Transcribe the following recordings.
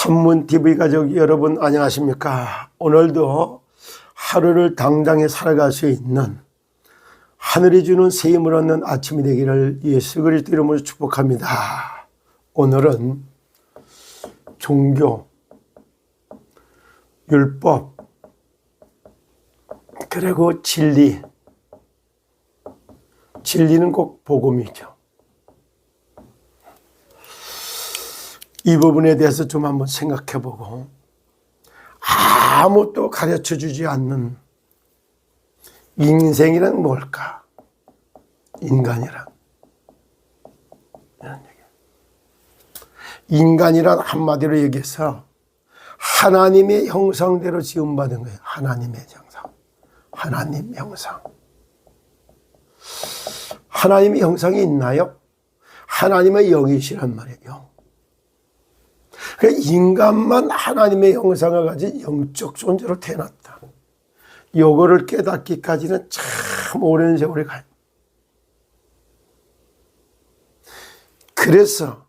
한문TV 가족 여러분 안녕하십니까? 오늘도 하루를 당당히 살아갈 수 있는 하늘이 주는 새 힘을 얻는 아침이 되기를 예수 그리스도 이름으로 축복합니다. 오늘은 종교, 율법, 그리고 진리. 진리는 꼭 복음이죠. 이 부분에 대해서 좀 한번 생각해 보고, 아무것도 가르쳐 주지 않는 인생이란 뭘까? 인간이란. 이런 얘기. 인간이란 한마디로 얘기해서 하나님의 형상대로 지음받은 거예요. 하나님의 형상. 하나님 형상. 하나님의 형상이 있나요? 하나님의 영이시란 말이에요. 그러니까 인간만 하나님의 형상을 가진 영적 존재로 태어났다. 요거를 깨닫기까지는 참 오랜 세월이 가요. 그래서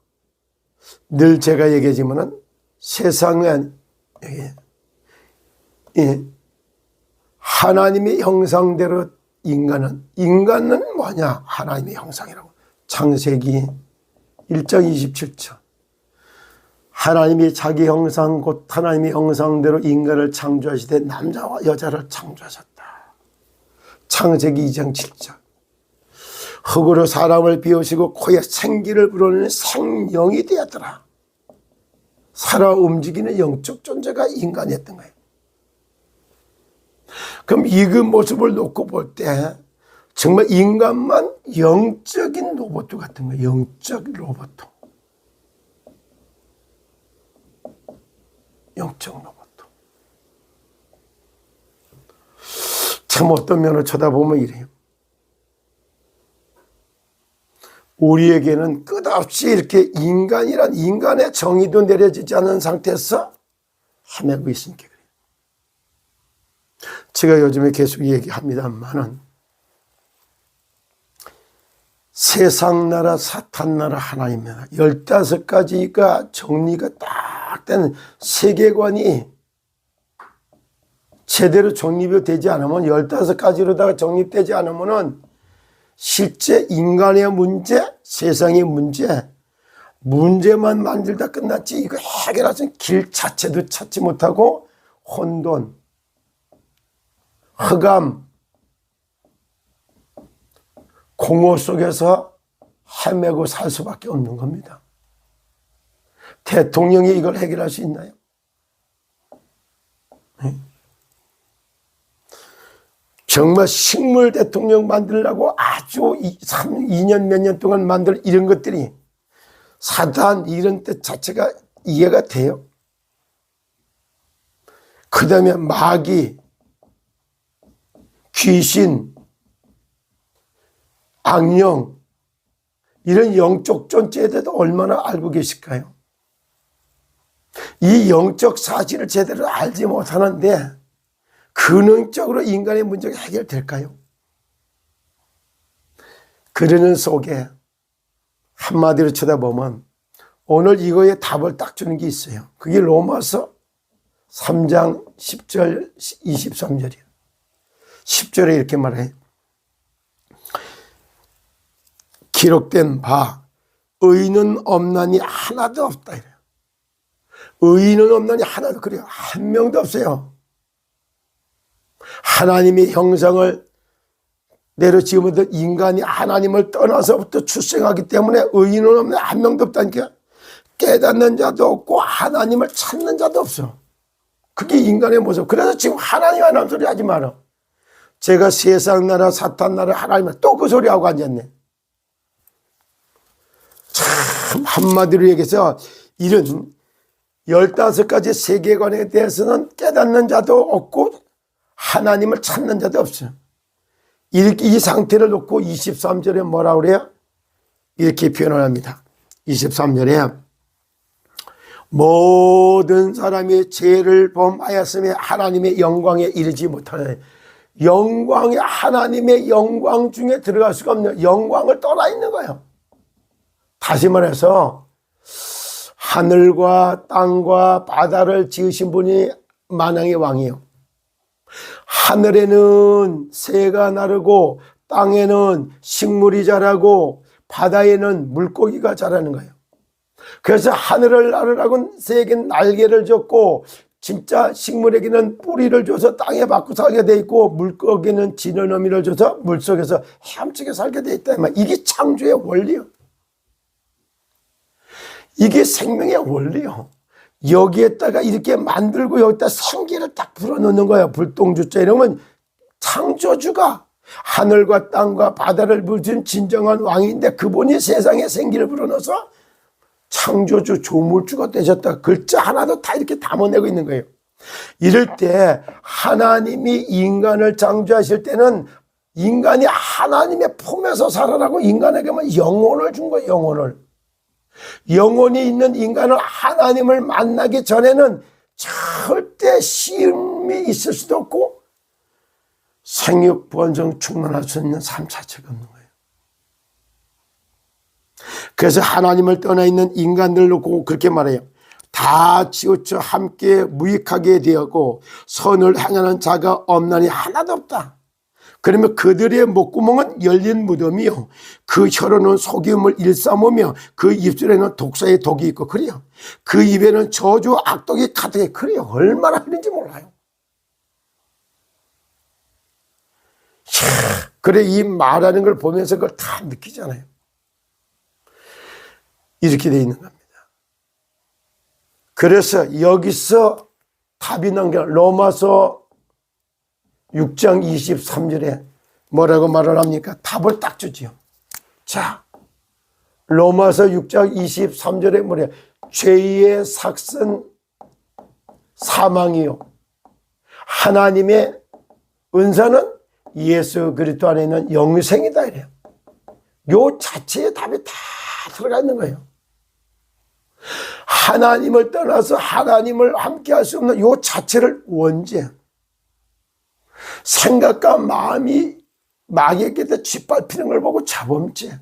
늘 제가 얘기하지만은 세상에 하나님의 형상대로 인간은 뭐냐? 하나님의 형상이라고. 창세기 1장 27절. 하나님이 자기 형상 곧 하나님의 형상대로 인간을 창조하시되 남자와 여자를 창조하셨다. 창세기 2장 7절. 흙으로 사람을 비우시고 코에 생기를 불어넣는 생명이 되었더라. 살아 움직이는 영적 존재가 인간이었던 거예요. 그럼 이 그 모습을 놓고 볼 때 정말 인간만 영적인 로봇 같은 거예요. 영적 로봇. 영적 로봇. 참 어떤 면을 쳐다보면 이래요. 우리에게는 끝없이 이렇게 인간이란 인간의 정의도 내려지지 않은 상태에서 헤매고 있으니까 그래요. 제가 요즘에 계속 얘기합니다만은 세상 나라, 사탄 나라, 하나님 나라 15가지가 정리가 딱 된 세계관이 제대로 정립이 되지 않으면 15가지로다가 정립되지 않으면은 실제 인간의 문제, 세상의 문제만 만들다 끝났지 이거 해결할 수 있는 길 자체도 찾지 못하고 혼돈, 흑암, 공허 속에서 헤매고 살 수밖에 없는 겁니다. 대통령이 이걸 해결할 수 있나요? 정말 식물 대통령 만들려고 아주 2년 몇 년 동안 만들 이런 것들이 사단 이런 뜻 자체가 이해가 돼요? 그 다음에 마귀, 귀신, 악령 이런 영적 존재에 대해서 얼마나 알고 계실까요? 이 영적 사실을 제대로 알지 못하는데 근원적으로 인간의 문제가 해결될까요? 그러는 속에 한마디로 쳐다보면 오늘 이거에 답을 딱 주는 게 있어요. 그게 로마서 3장 10절 23절이에요. 10절에 이렇게 말해요. 기록된 바 의인은 없나니 하나도 없다 이래요. 의인은 없나니 하나도 그래요. 한 명도 없어요. 하나님의 형상을 내려 지으면 인간이 하나님을 떠나서부터 출생하기 때문에 의인은 없는 한 명도 없다니까. 깨닫는 자도 없고 하나님을 찾는 자도 없어. 그게 인간의 모습. 그래서 지금 하나님 하나님 소리 하지 마라. 제가 세상 나라 사탄 나라 하나님을 또 그 소리 하고 앉았네. 참 한마디로 얘기해서 이런 15가지 세계관에 대해서는 깨닫는 자도 없고 하나님을 찾는 자도 없어요. 이렇게 이 상태를 놓고 23절에 뭐라 그래요? 이렇게 표현을 합니다. 23절에 모든 사람이 죄를 범하였으며 하나님의 영광에 이르지 못하는 영광이 하나님의 영광 중에 들어갈 수가 없는 영광을 떠나 있는 거예요. 다시 말해서 하늘과 땅과 바다를 지으신 분이 만왕의 왕이요. 하늘에는 새가 나르고 땅에는 식물이 자라고 바다에는 물고기가 자라는 거예요. 그래서 하늘을 나르라고 새에게 날개를 줬고 진짜 식물에게는 뿌리를 줘서 땅에 받고 살게 돼 있고 물고기는 지는 어미를 줘서 물속에서 헤엄치게 살게 돼 있다. 이게 창조의 원리요. 이게 생명의 원리요. 여기에다가 이렇게 만들고 여기다 생기를 딱 불어넣는 거예요. 불똥주자 이러면 창조주가 하늘과 땅과 바다를 물든 진정한 왕인데 그분이 세상에 생기를 불어넣어서 창조주 조물주가 되셨다. 글자 하나도 다 이렇게 담아내고 있는 거예요. 이럴 때 하나님이 인간을 창조하실 때는 인간이 하나님의 품에서 살아라고 인간에게만 영혼을 준 거예요. 영혼을. 영혼이 있는 인간은 하나님을 만나기 전에는 절대 시험이 있을 수도 없고 생육, 번성, 충만할 수 있는 삶 자체가 없는 거예요. 그래서 하나님을 떠나 있는 인간들 놓고 그렇게 말해요. 다 치우쳐 함께 무익하게 되었고 선을 행하는 자가 없나니 하나도 없다. 그러면 그들의 목구멍은 열린 무덤이요 그 혀로는 속임을 일삼으며 그 입술에는 독사의 독이 있고 그래요. 그 입에는 저주 악독이 가득해. 그래요. 얼마나 그런지 몰라요. 그래 이 말하는 걸 보면서 그걸 다 느끼잖아요. 이렇게 돼 있는 겁니다. 그래서 여기서 답이 나온 게 로마서 6장 23절에 뭐라고 말을 합니까? 답을 딱 주지요. 자, 로마서 6장 23절에 뭐래요? 죄의 삭은 사망이요 하나님의 은사는 예수 그리스도 안에 있는 영생이다 이래요. 요 자체의 답이 다 들어가 있는 거예요. 하나님을 떠나서 하나님을 함께 할 수 없는 요 자체를 원죄. 생각과 마음이 마귀에게 짓밟히는 걸 보고 자범죄.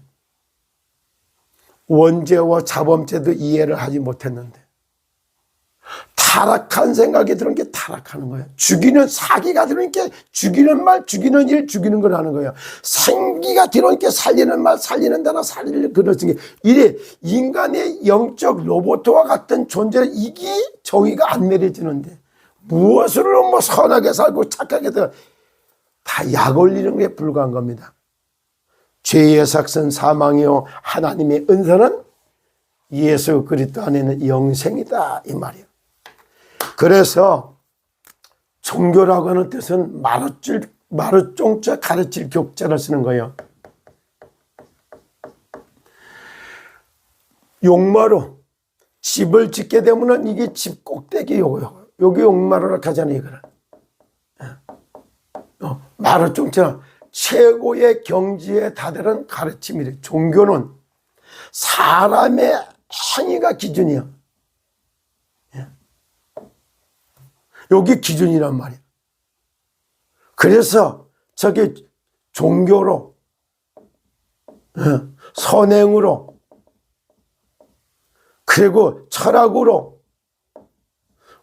원죄와 자범죄도 이해를 하지 못했는데 타락한 생각이 들은 게 타락하는 거예요. 죽이는 사기가 들으니까 죽이는 말, 죽이는 일, 죽이는 걸 하는 거예요. 생기가 들으니까 살리는 말, 살리는 단어, 살리는 글을 쓰는 게 이래 인간의 영적 로봇과 같은 존재 이게 정의가 안 내려지는데 무엇으로 뭐 선하게 살고 착하게 다 약 올리는 게 불과한 겁니다. 죄의 삭은 사망이요 하나님의 은사는 예수 그리스도 안에는 영생이다 이 말이에요. 그래서 종교라고 하는 뜻은 마루종자 가르칠 교자를 쓰는 거예요. 용마루 집을 짓게 되면은 이게 집 꼭대기 요거요. 여기 용마루라고 하잖아요. 이거를. 마루종자 최고의 경지에 다다른 가르침이래. 종교는 사람의 행위가 기준이야. 여기 기준이란 말이야. 그래서 저기 종교로 선행으로 그리고 철학으로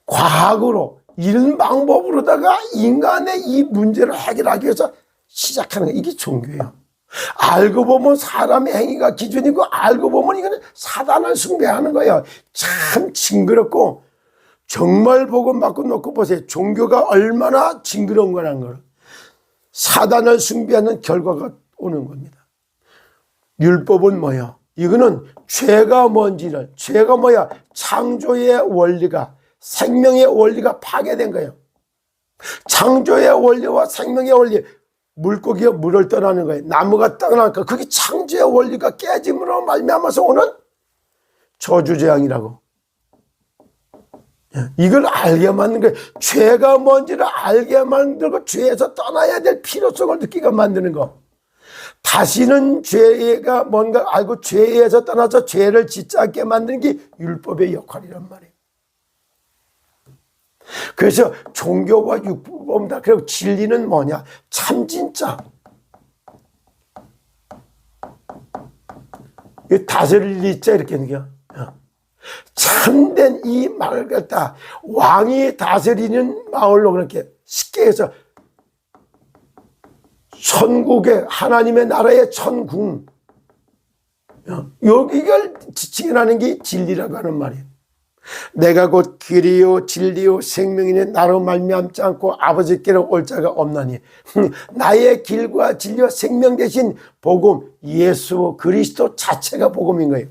과학으로 이런 방법으로다가 인간의 이 문제를 해결하기 위해서 시작하는 거 이게 종교예요. 알고 보면 사람의 행위가 기준이고 알고 보면 이거는 사단을 숭배하는 거예요. 참 징그럽고 정말 복음 받고 놓고 보세요. 종교가 얼마나 징그러운 거라는 걸. 사단을 숭배하는 결과가 오는 겁니다. 율법은 뭐야? 이거는 죄가 뭔지를, 죄가 뭐야? 창조의 원리가, 생명의 원리가 파괴된 거예요. 창조의 원리와 생명의 원리, 물고기가 물을 떠나는 거예요. 나무가 떠나니까 그게 창조의 원리가 깨짐으로 말미암아서 오는 저주재앙이라고. 이걸 알게 만든 거예요. 죄가 뭔지를 알게 만들고 죄에서 떠나야 될 필요성을 느끼게 만드는 거. 다시는 죄가 뭔가 알고 죄에서 떠나서 죄를 짓지 않게 만드는 게 율법의 역할이란 말이에요. 그래서 종교와 율법은 다 그리고 진리는 뭐냐? 참 진짜. 다스릴 리자 이렇게 하는 거야. 참된 이 말을 갖다 왕이 다스리는 마을로 그렇게 쉽게 해서 천국의 하나님의 나라의 천궁, 여기를 지칭하는 게 진리라고 하는 말이에요. 내가 곧 길이요 진리요 생명이니 나로 말미암지 않고 아버지께로 올 자가 없나니. 나의 길과 진리와 생명 대신 복음, 예수 그리스도 자체가 복음인 거예요.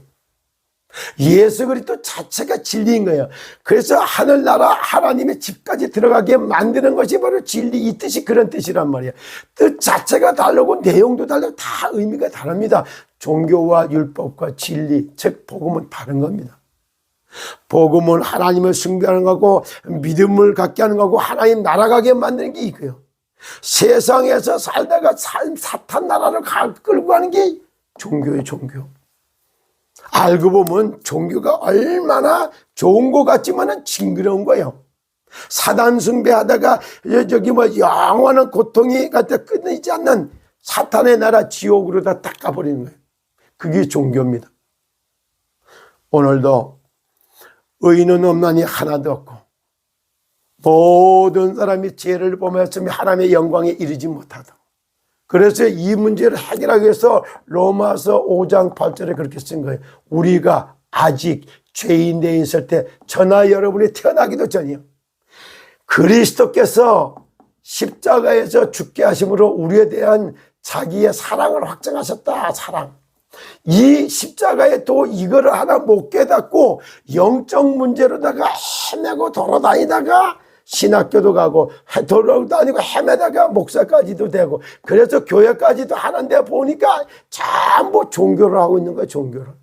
예수 그리스도 자체가 진리인 거예요. 그래서 하늘나라 하나님의 집까지 들어가게 만드는 것이 바로 진리, 이 뜻이 그런 뜻이란 말이에요. 뜻 자체가 다르고 내용도 다르고 다 의미가 다릅니다. 종교와 율법과 진리, 즉 복음은 다른 겁니다. 복음은 하나님을 숭배하는 거고 믿음을 갖게 하는 거고 하나님 나라 가게 만드는 게 이거예요. 세상에서 살다가 사탄 나라를 끌고 가는 게 종교예요. 종교. 알고 보면 종교가 얼마나 좋은 것 같지만은 징그러운 거예요. 사단 숭배하다가 저기 영원한 고통이 갖다 끊이지 않는 사탄의 나라 지옥으로 다 닦아버리는 거예요. 그게 종교입니다. 오늘도 의인은 없나니 하나도 없고 모든 사람이 죄를 범하였으며 하나님의 영광에 이르지 못하다. 그래서 이 문제를 해결하기 위해서 로마서 5장 8절에 그렇게 쓴 거예요. 우리가 아직 죄인 되어 있을 때 저나 여러분이 태어나기도 전이요, 그리스도께서 십자가에서 죽게 하심으로 우리에 대한 자기의 사랑을 확증하셨다. 사랑. 이 십자가에 또 이거를 하나 못 깨닫고 영적 문제로다가 헤매고 돌아다니다가 신학교도 가고 돌아다니고 헤매다가 목사까지도 되고 그래서 교회까지도 하는데 보니까 전부 종교를 하고 있는 거예요. 종교를.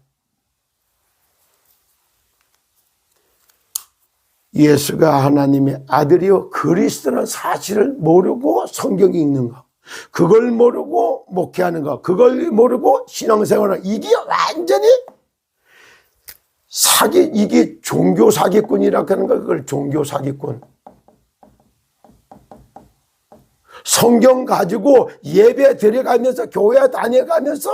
예수가 하나님의 아들이요 그리스도는 사실을 모르고 성경 읽는 거, 그걸 모르고 목회하는 거, 그걸 모르고 신앙생활을, 이게 완전히 사기, 이게 종교 사기꾼이라고 하는 거. 그걸 종교 사기꾼. 성경 가지고 예배 드려가면서 교회 다녀가면서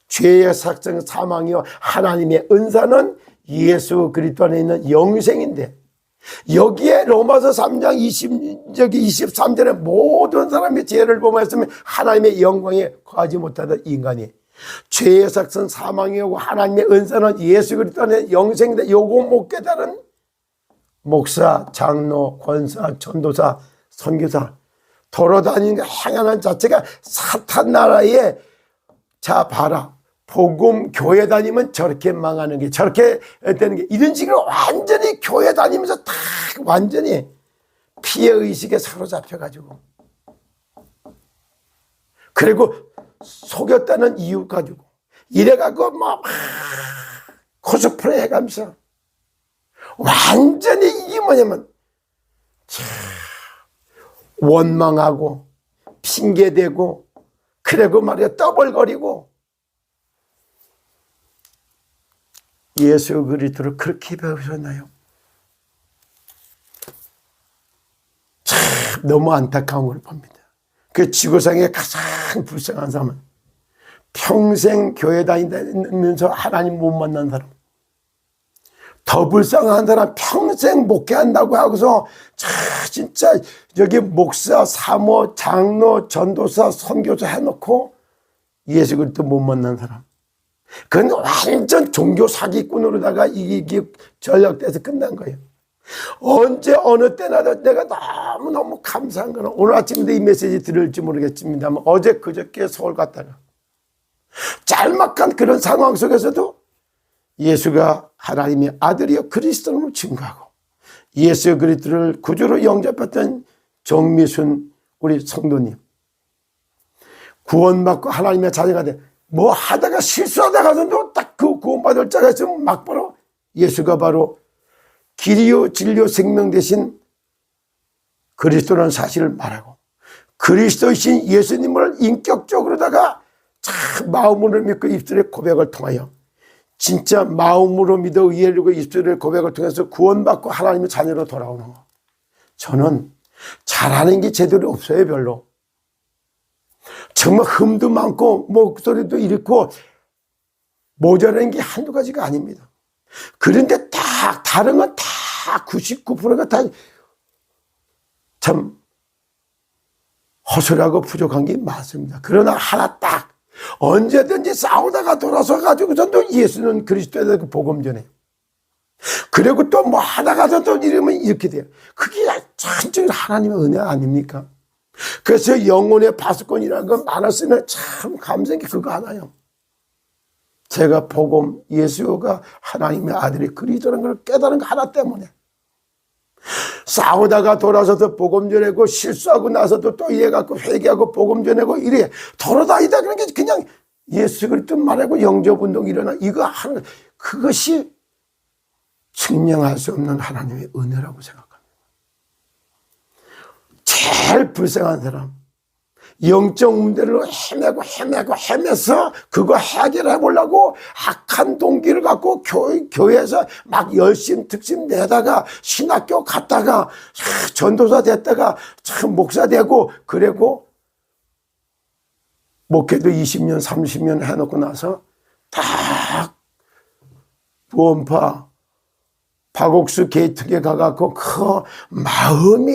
죄의 삭정 사망이요 하나님의 은사는 예수 그리스도 안에 있는 영생인데, 여기에 로마서 3장 23절에 모든 사람이 죄를 범하였으면 하나님의 영광에 거하지 못하던 인간이, 죄의 삭선 사망이고 하나님의 은사는 예수 그리스도 안에 영생인데 요거 못 깨달은 목사, 장로, 권사, 전도사, 선교사 돌아다니는 거 행하는 자체가 사탄 나라에, 자 봐라, 복음 교회 다니면 저렇게 망하는 게, 저렇게 되는 게, 이런 식으로 완전히 교회 다니면서 다 완전히 피해의식에 사로잡혀가지고, 그리고 속였다는 이유 가지고 이래가지고 막 코스프레 해가면서 완전히 이게 뭐냐면 원망하고 핑계대고 그리고 말이야 떠벌거리고, 예수 그리스도를 그렇게 배우셨나요? 참 너무 안타까운 걸 봅니다. 그 지구상에 가장 불쌍한 사람은 평생 교회 다니면서 하나님 못 만난 사람, 더 불쌍한 사람 평생 목회한다고 하고서 진짜 여기 목사, 사모, 장로, 전도사, 선교사 해놓고 예수 그리스도 못 만난 사람, 그건 완전 종교 사기꾼으로다가 이게 전락돼서 끝난 거예요. 언제 어느 때나도 내가 너무너무 감사한 거는, 오늘 아침에도 이 메시지 들을지 모르겠습니다만 어제 그저께 서울 갔다가 짤막한 그런 상황 속에서도 예수가 하나님의 아들이여 그리스도를 증거하고 예수 그리스도를 구주로 영접했던 정미순 우리 성도님, 구원받고 하나님의 자녀가 돼 뭐 하다가 실수하다가도 딱 그 구원받을 자가 있으면 막 바로 예수가 바로 길이요 진리요 생명 대신 그리스도라는 사실을 말하고, 그리스도이신 예수님을 인격적으로다가 참 마음으로 믿고 입술의 고백을 통하여, 진짜 마음으로 믿어 의뢰하고 입술의 고백을 통해서 구원받고 하나님의 자녀로 돌아오는 거. 저는 잘하는 게 제대로 없어요. 별로. 정말 흠도 많고 목소리도 이렇고 모자라는 게 한두 가지가 아닙니다. 그런데 다른 건 다 99%가 다 참 허술하고 부족한 게 맞습니다. 그러나 하나 딱 언제든지 싸우다가 돌아서 가지고서도 예수는 그리스도에 대해서 복음 전해요. 그리고 또 뭐 하다가도 또 이러면 이렇게 돼요. 그게 전적으로 하나님의 은혜 아닙니까? 그래서 영혼의 파수꾼이라는 건 많았으면 참 감사한 게 그거 하나요. 제가 복음, 예수가 하나님의 아들이 그리스도라는 걸 깨달은 거 하나 때문에 싸우다가 돌아서서 복음 전하고 실수하고 나서도 또 이래갖고 회개하고 복음 전하고 이래 돌아다니다 그런 게 그냥 예수 그리스도 말하고 영접운동 일어나 이거 하는 그것이 증명할 수 없는 하나님의 은혜라고 생각합니다. 제일 불쌍한 사람 영적 문제를 헤매서 그거 해결해 보려고 악한 동기를 갖고 교회에서 막 열심 특심 내다가 신학교 갔다가 전도사 됐다가 참 목사 되고 그리고 목회도 20년 30년 해놓고 나서 딱 부원파 박옥수 게이트에 가갖고 그 마음이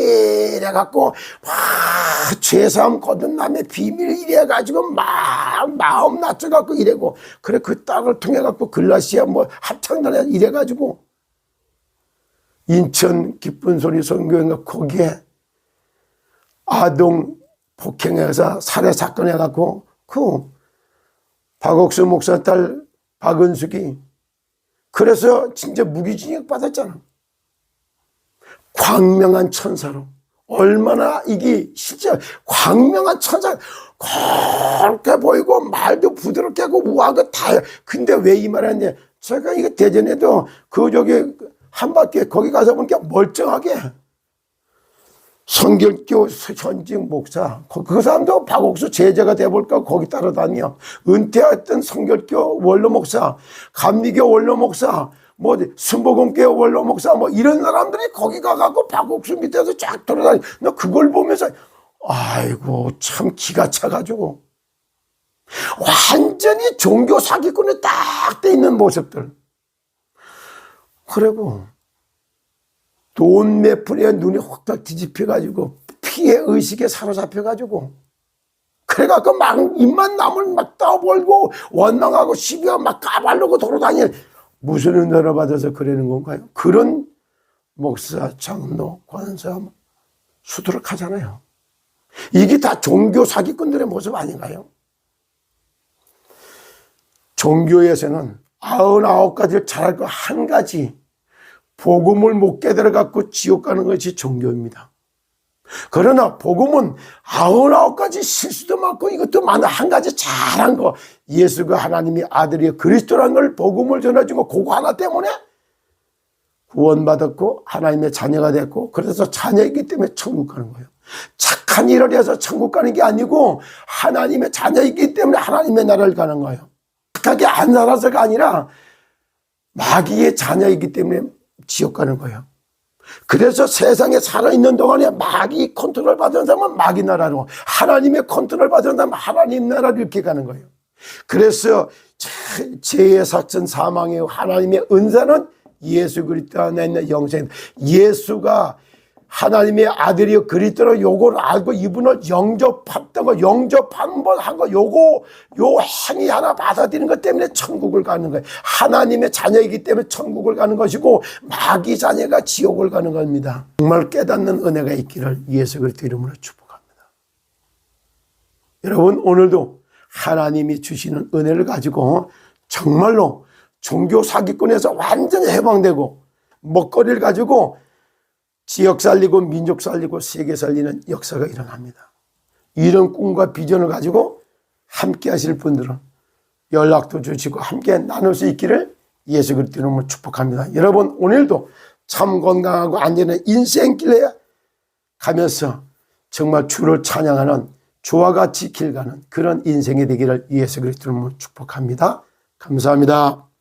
이래갖고 죄사함 거듭남의 비밀 이래가지고 마음 낮춰갖고 이래고 그래 그 딸을 통해갖고 글라시아 뭐 합창단에 이래가지고 인천 기쁜 소리 선교회가 거기에 아동 폭행해서 살해 사건 해갖고 그 박옥수 목사 딸 박은숙이 그래서 진짜 무기징역 받았잖아. 광명한 천사로. 얼마나 이게 실제 광명한 천사 그렇게 보이고 말도 부드럽게 하고 우아하고 다. 근데 왜 이 말을 했냐. 제가 이거 대전에도 그 저기 한 바퀴 거기 가서 보니까 멀쩡하게 성결교 현직 목사 그 사람도 박옥수 제자가 돼볼까 거기 따라다녀. 은퇴했던 성결교 원로 목사 감리교 원로 목사 뭐 순복음교 원로 목사 뭐 이런 사람들이 거기 가갖고 박옥수 밑에서 쫙 돌아다니. 너 그걸 보면서 아이고 참 기가 차가지고 완전히 종교 사기꾼에 딱 돼 있는 모습들. 그리고 돈 몇 푼에 눈이 확 뒤집혀가지고 피해 의식에 사로잡혀가지고 그래갖고 막 입만 남을 막 떠벌고 원망하고 시비가 막 까발르고 돌아다니는 무슨 은혜를 받아서 그러는 건가요? 그런 목사, 장로, 권사 수두룩하잖아요. 이게 다 종교 사기꾼들의 모습 아닌가요? 종교에서는 99가지를 잘할 거 한 가지 복음을 못 깨달아갖고 지옥 가는 것이 종교입니다. 그러나 복음은 99가지 실수도 많고 이것도 많아. 한 가지 잘한 거 예수가 하나님의 아들이요 그리스도라는 걸 복음을 전해주고 그거 하나 때문에 구원받았고 하나님의 자녀가 됐고 그래서 자녀이기 때문에 천국 가는 거예요. 착한 일을 해서 천국 가는 게 아니고 하나님의 자녀이기 때문에 하나님의 나라를 가는 거예요. 착하게 안 살아서가 아니라 마귀의 자녀이기 때문에 지옥 가는 거예요. 그래서 세상에 살아있는 동안에 마귀 컨트롤 받은 사람은 마귀 나라로 하나님의 컨트롤 받은 사람은 하나님 나라로 이렇게 가는 거예요. 그래서 죄의 삭선 사망의 하나님의 은사는 예수 그리스도 안에 있는 영생. 예수가 하나님의 아들이요 그리스도로 요걸 알고 이분을 영접했던 거 영접 번 한 거 요거 요 행위 하나 받아들이는 것 때문에 천국을 가는 거예요. 하나님의 자녀이기 때문에 천국을 가는 것이고 마귀 자녀가 지옥을 가는 겁니다. 정말 깨닫는 은혜가 있기를 예수 그리스도 이름으로 축복합니다. 여러분 오늘도 하나님이 주시는 은혜를 가지고 정말로 종교 사기꾼에서 완전히 해방되고 먹거리를 가지고 지역 살리고 민족 살리고 세계 살리는 역사가 일어납니다. 이런 꿈과 비전을 가지고 함께 하실 분들은 연락도 주시고 함께 나눌 수 있기를 예수 그리스도 이름으로 축복합니다. 여러분 오늘도 참 건강하고 안전한 인생길에 가면서 정말 주를 찬양하는 주와 같이 길 가는 그런 인생이 되기를 예수 그리스도 이름으로 축복합니다. 감사합니다.